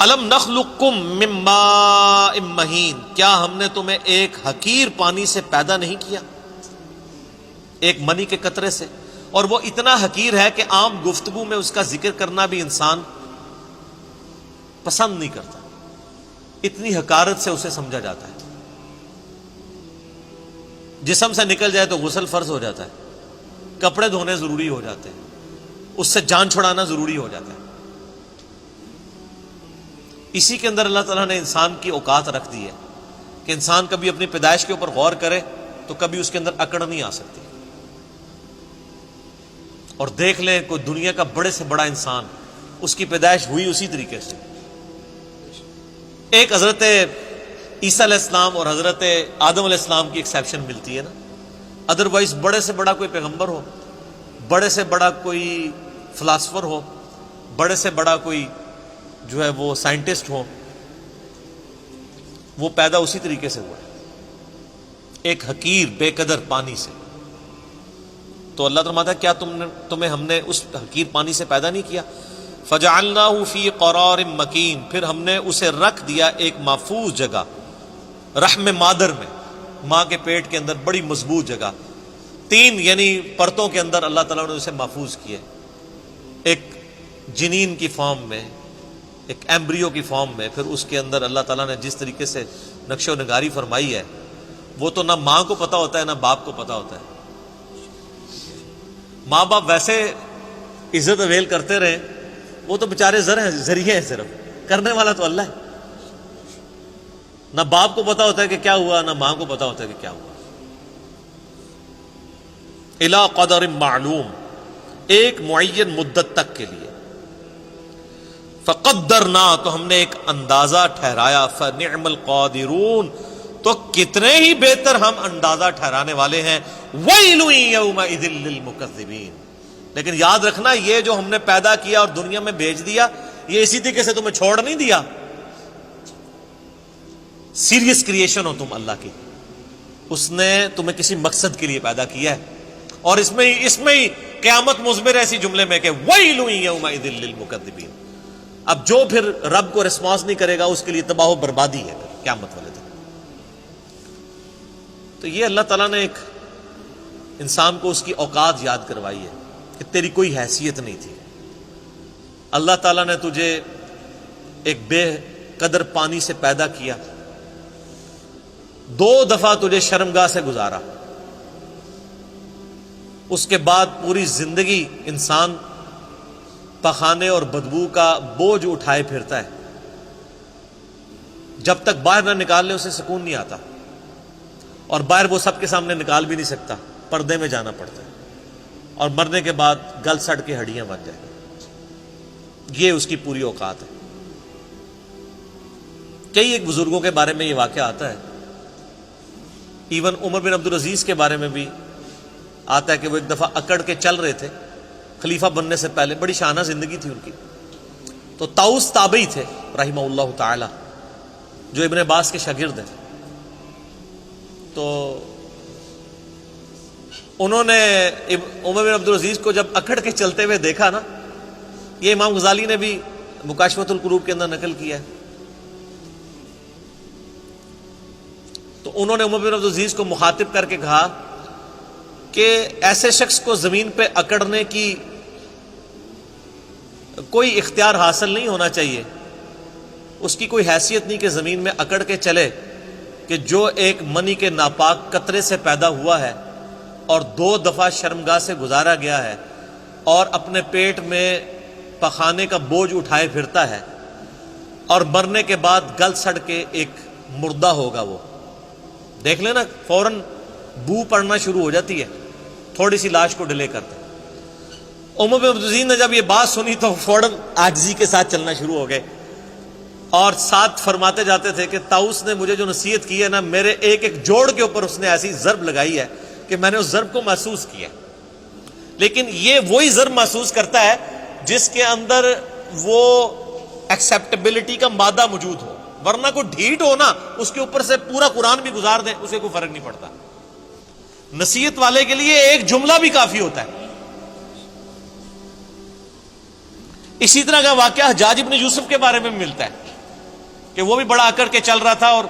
الم نخلقکم من ماء مہین، کیا ہم نے تمہیں ایک حقیر پانی سے پیدا نہیں کیا، ایک منی کے قطرے سے، اور وہ اتنا حقیر ہے کہ عام گفتگو میں اس کا ذکر کرنا بھی انسان پسند نہیں کرتا، اتنی حقارت سے اسے سمجھا جاتا ہے۔ جسم سے نکل جائے تو غسل فرض ہو جاتا ہے، کپڑے دھونے ضروری ہو جاتے ہیں، اس سے جان چھڑانا ضروری ہو جاتا ہے۔ اسی کے اندر اللہ تعالیٰ نے انسان کی اوقات رکھ دی ہے کہ انسان کبھی اپنی پیدائش کے اوپر غور کرے تو کبھی اس کے اندر اکڑ نہیں آ سکتی۔ اور دیکھ لیں کوئی دنیا کا بڑے سے بڑا انسان، اس کی پیدائش ہوئی اسی طریقے سے۔ ایک حضرت عیسیٰ علیہ السلام اور حضرت آدم علیہ السلام کی ایکسیپشن ملتی ہے نا، ادروائز بڑے سے بڑا کوئی پیغمبر ہو، بڑے سے بڑا کوئی فلاسفر ہو، بڑے سے بڑا کوئی جو ہے وہ سائنٹسٹ ہو، وہ پیدا اسی طریقے سے ہوا ہے، ایک حقیر بے قدر پانی سے۔ تو اللہ فرماتا ہے کیا تمہیں ہم نے اس حقیر پانی سے پیدا نہیں کیا؟ فجعلناہ فی قرار مکین، پھر ہم نے اسے رکھ دیا ایک محفوظ جگہ، رحم مادر میں، ماں کے پیٹ کے اندر بڑی مضبوط جگہ، 3 یعنی پرتوں کے اندر اللہ تعالیٰ نے اسے محفوظ کیا، ایک جنین کی فارم میں، ایک ایمبریو کی فارم میں، پھر اس کے اندر اللہ تعالیٰ نے جس طریقے سے نقش و نگاری فرمائی ہے وہ تو نہ ماں کو پتا ہوتا ہے نہ باپ کو پتا ہوتا ہے۔ ماں باپ ویسے عزت اویل کرتے رہے، وہ تو بیچارے ذریعے ہیں، صرف کرنے والا تو اللہ ہے۔ نہ باپ کو پتا ہوتا ہے کہ کیا ہوا، نہ ماں کو پتا ہوتا ہے کہ کیا ہوا۔ الی قدر معلوم، ایک معین مدت تک کے لیے۔ فقدرنا، تو ہم نے ایک اندازہ ٹھہرایا، فنعم القادرون، تو کتنے ہی بہتر ہم اندازہ ٹھہرانے والے ہیں۔ ویل یومئذ للمکذبین، لیکن یاد رکھنا یہ جو ہم نے پیدا کیا اور دنیا میں بھیج دیا، یہ اسی طریقے سے تمہیں چھوڑ نہیں دیا۔ سیریس کریشن ہو تم اللہ کی، اس نے تمہیں کسی مقصد کے لیے پیدا کیا ہے، اور اس میں ہی قیامت مضمر ہے اسی جملے میں کہ ویل یومئذ للمکذبین۔ اب جو پھر رب کو ریسپانس نہیں کرے گا اس کے لیے تباہ و بربادی ہے پھر قیامت والے دن۔ تو یہ اللہ تعالیٰ نے ایک انسان کو اس کی اوقات یاد کروائی ہے کہ تیری کوئی حیثیت نہیں تھی، اللہ تعالیٰ نے تجھے ایک بے قدر پانی سے پیدا کیا، 2 دفعہ تجھے شرمگاہ سے گزارا، اس کے بعد پوری زندگی انسان پخانے اور بدبو کا بوجھ اٹھائے پھرتا ہے، جب تک باہر نہ نکال لے اسے سکون نہیں آتا، اور باہر وہ سب کے سامنے نکال بھی نہیں سکتا، پردے میں جانا پڑتا ہے، اور مرنے کے بعد گل سڑ کے ہڈیاں بن جائیں۔ یہ اس کی پوری اوقات ہے۔ کئی ایک بزرگوں کے بارے میں یہ واقعہ آتا ہے، ایون عمر بن عبدالعزیز کے بارے میں بھی آتا ہے کہ وہ ایک دفعہ اکڑ کے چل رہے تھے خلیفہ بننے سے پہلے، بڑی شانہ زندگی تھی ان کی۔ تو طاؤس تابعی تھے رحمہ اللہ تعالی، جو ابن عباس کے شاگرد ہیں۔ تو انہوں نے عمر بن عبدالعزیز کو جب اکڑ کے چلتے ہوئے دیکھا نا، یہ امام غزالی نے بھی مکاشفۃ القلوب کے اندر نقل کیا ہے، تو انہوں نے عمر بن عبدالعزیز کو مخاطب کر کے کہا کہ ایسے شخص کو زمین پہ اکڑنے کی کوئی اختیار حاصل نہیں ہونا چاہیے، اس کی کوئی حیثیت نہیں کہ زمین میں اکڑ کے چلے، کہ جو ایک منی کے ناپاک قطرے سے پیدا ہوا ہے اور 2 دفعہ شرمگاہ سے گزارا گیا ہے، اور اپنے پیٹ میں پخانے کا بوجھ اٹھائے پھرتا ہے، اور مرنے کے بعد گل سڑ کے ایک مردہ ہوگا۔ وہ دیکھ لینا فوراً بو پڑنا شروع ہو جاتی ہے، تھوڑی سی لاش کو ڈیلے کرتے۔ عمر بن عبدالعزیز نے جب یہ بات سنی تو فوراً عاجزی کے ساتھ چلنا شروع ہو گئے، اور ساتھ فرماتے جاتے تھے کہ طاؤس نے مجھے جو نصیحت کی ہے نا، میرے ایک ایک جوڑ کے اوپر اس نے ایسی ضرب لگائی ہے کہ میں نے اس ضرب کو محسوس کیا۔ لیکن یہ وہی ضرب محسوس کرتا ہے جس کے اندر وہ ایکسیپٹیبلٹی کا مادہ موجود ہو، ورنہ کوئی ڈھیٹ ہو نا، اس کے اوپر سے پورا قرآن بھی گزار دیں اسے کوئی فرق نہیں پڑتا۔ نصیحت والے کے لیے ایک جملہ بھی کافی ہوتا ہے۔ اسی طرح کا واقعہ حجاج ابن یوسف کے بارے میں ملتا ہے۔ کہ وہ بھی بڑا اکڑ کے چل رہا تھا اور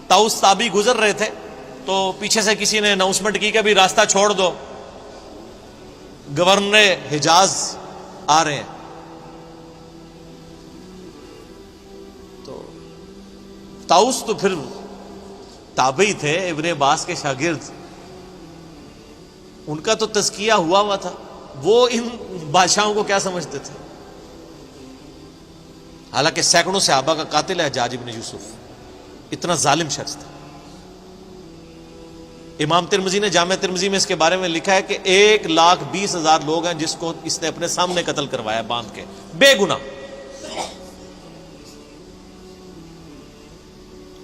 طاؤس تابی گزر رہے تھے تو پیچھے سے کسی نے اناؤنسمنٹ کی کہ ابھی راستہ چھوڑ دو، گورنر حجاز آ رہے ہیں۔ تو طاؤس تو پھر تابعی تھے، ابن عباس کے شاگرد، ان کا تو تزکیہ ہوا تھا، وہ ان بادشاہوں کو کیا سمجھتے تھے؟ حالانکہ سینکڑوں صحابہ کا قاتل ہے حجاج ابن یوسف، اتنا ظالم شخص تھا۔ امام ترمذی نے جامع ترمذی میں اس کے بارے میں لکھا ہے کہ 1,20,000 لوگ ہیں جس کو اس نے اپنے سامنے قتل کروایا باندھ کے، بے گناہ۔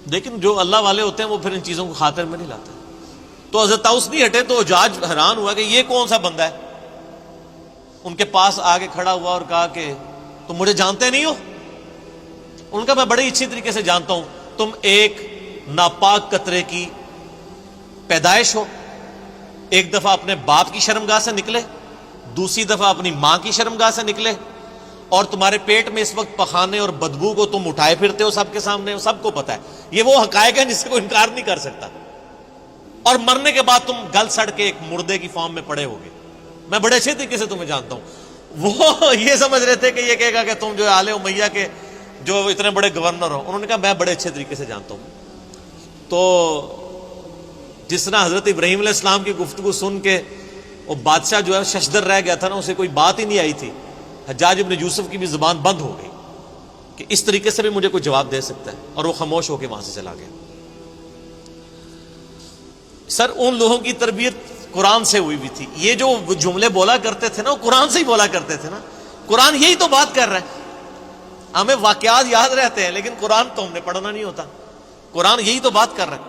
لیکن جو اللہ والے ہوتے ہیں وہ پھر ان چیزوں کو خاطر میں نہیں لاتے۔ تو حضرت طاؤس نہیں ہٹے تو حجاج حیران ہوا کہ یہ کون سا بندہ ہے۔ ان کے پاس آگے کھڑا ہوا اور کہا کہ تم مجھے جانتے نہیں ہو؟ ان کا میں بڑی اچھی طریقے سے جانتا ہوں، تم ایک ناپاک قطرے کی پیدائش ہو، ایک دفعہ اپنے باپ کی شرمگاہ سے نکلے، دوسری دفعہ اپنی ماں کی شرمگاہ سے نکلے، اور تمہارے پیٹ میں اس وقت پخانے اور بدبو کو تم اٹھائے پھرتے ہو سب کے سامنے، سب کو پتا ہے۔ یہ وہ حقائق ہیں جس سے کوئی انکار نہیں کر سکتا۔ اور مرنے کے بعد تم گل سڑ کے ایک مردے کی فارم میں پڑے ہوگے، میں بڑے اچھے طریقے سے تمہیں جانتا ہوں۔ وہ یہ سمجھ رہے تھے کہ یہ کہے گا کہ تم جو آل امیہ کے جو اتنے بڑے گورنر ہو، انہوں نے کہا میں بڑے اچھے طریقے سے جانتا ہوں۔ تو جس طرح حضرت ابراہیم علیہ السلام کی گفتگو سن کے وہ بادشاہ جو ہے ششدر رہ گیا تھا نا، اسے کوئی بات ہی نہیں آئی تھی، حجاج ابن یوسف کی بھی زبان بند ہو گئی کہ اس طریقے سے بھی مجھے کوئی جواب دے سکتا ہے، اور وہ خاموش ہو کے وہاں سے چلا گیا۔ سر ان لوگوں کی تربیت قرآن سے ہوئی بھی تھی، یہ جو جملے بولا کرتے تھے نا وہ قرآن سے ہی بولا کرتے تھے نا۔ قرآن یہی تو بات کر رہا ہے، ہمیں واقعات یاد رہتے ہیں لیکن قرآن تو ہم نے پڑھنا نہیں ہوتا۔ قرآن یہی تو بات کر رہا ہے۔